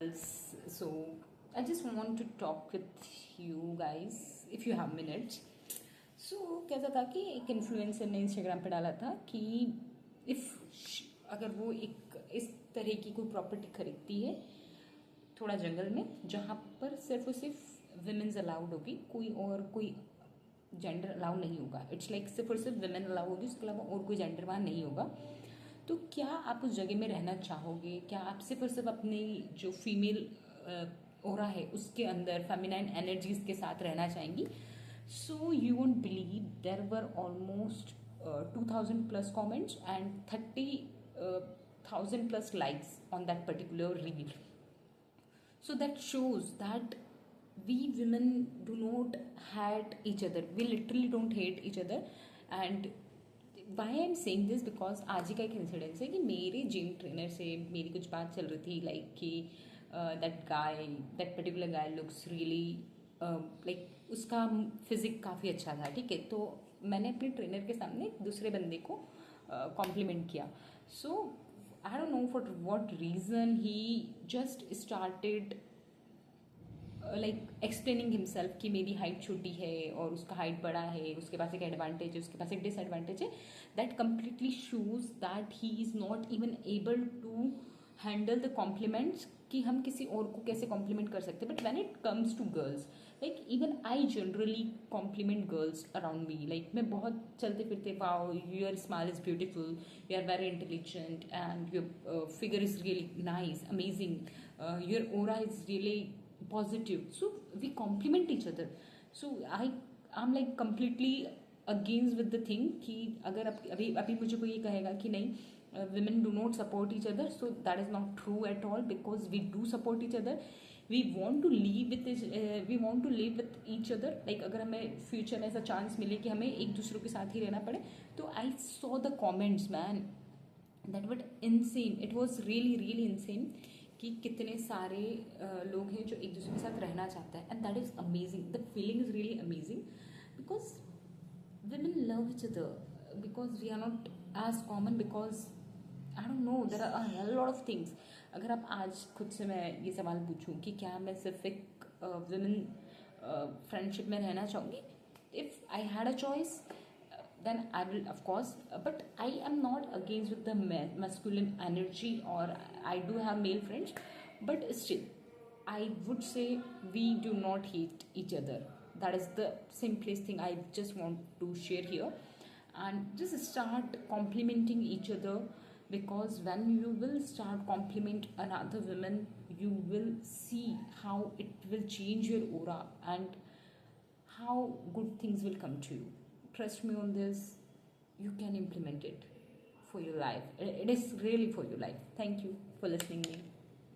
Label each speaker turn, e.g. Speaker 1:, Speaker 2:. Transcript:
Speaker 1: So I just want to talk with you guys if you have minutes. So कैसा था कि एक influencer ने इंस्टाग्राम पे डाला था कि अगर वो एक इस तरह की कोई प्रॉपर्टी खरीदती है थोड़ा जंगल में जहाँ पर सिर्फ और सिर्फ विमेंस अलाउड होगी, कोई जेंडर अलाउ नहीं होगा. इट्स लाइक सिर्फ और सिर्फ विमेन अलाउ होगी, उसके अलावा और कोई जेंडर वहाँ नहीं होगा. तो क्या आप उस जगह में रहना चाहोगे? क्या आप सिर्फ और सिर्फ अपनी जो फीमेल ओरा है उसके अंदर फेमिनाइन एनर्जीज के साथ रहना चाहेंगी? So you won't believe there were almost 2000 plus comments and 30,000 plus likes on that particular reel. So that shows that we women do not hate each other. We literally don't hate each other. And why I am saying this because आज ही का एक incidence है कि मेरे gym trainer से मेरी कुछ बात चल रही थी, लाइक कि that particular guy looks really like उसका फिजिक काफ़ी अच्छा था. ठीक है, तो मैंने अपने ट्रेनर के सामने दूसरे बंदे को कॉम्प्लीमेंट किया. So I don't know for what reason he just started like explaining himself कि मेरी हाइट छोटी है और उसका हाइट बड़ा है, उसके पास एक एडवांटेज है, उसके पास एक डिसएडवांटेज है. That completely shows that he is not even able to handle the compliments कि हम किसी और को कैसे कॉम्प्लीमेंट कर सकते हैं. But when it comes to girls, like even I generally compliment girls around me. Like मैं बहुत चलते फिरते, wow your smile is beautiful, you are very intelligent and your figure is really nice, amazing, your aura is really positive. So we complement each other. So I'm like completely against with the thing कि अगर अभी मुझे कोई ये कहेगा कि नहीं women do not support each other, so that is not true at all, because we do support each other. We want to live with each other. Like अगर हमें फ्यूचर में ऐसा चांस मिले कि हमें एक दूसरों के साथ ही रहना पड़े, तो I saw the comments man, that was insane. It was really insane कि कितने सारे लोग हैं जो एक दूसरे के साथ रहना चाहते हैं. And that is amazing, the feeling is really amazing because women love each other, because we are not as common, because I don't know, there are a lot of things. अगर आप आज खुद से मैं ये सवाल पूछूं कि क्या मैं सिर्फ एक women फ्रेंडशिप में रहना चाहूँगी, if I had a choice, then I will, of course. But I am not against with the masculine energy, or I do have male friends, but still I would say we do not hate each other. That is the simplest thing I just want to share here. And just start complimenting each other, because when you will start compliment another woman, you will see how it will change your aura and how good things will come to you. Trust me on this, you can implement it for your life. It is really for your life. Thank you for listening me.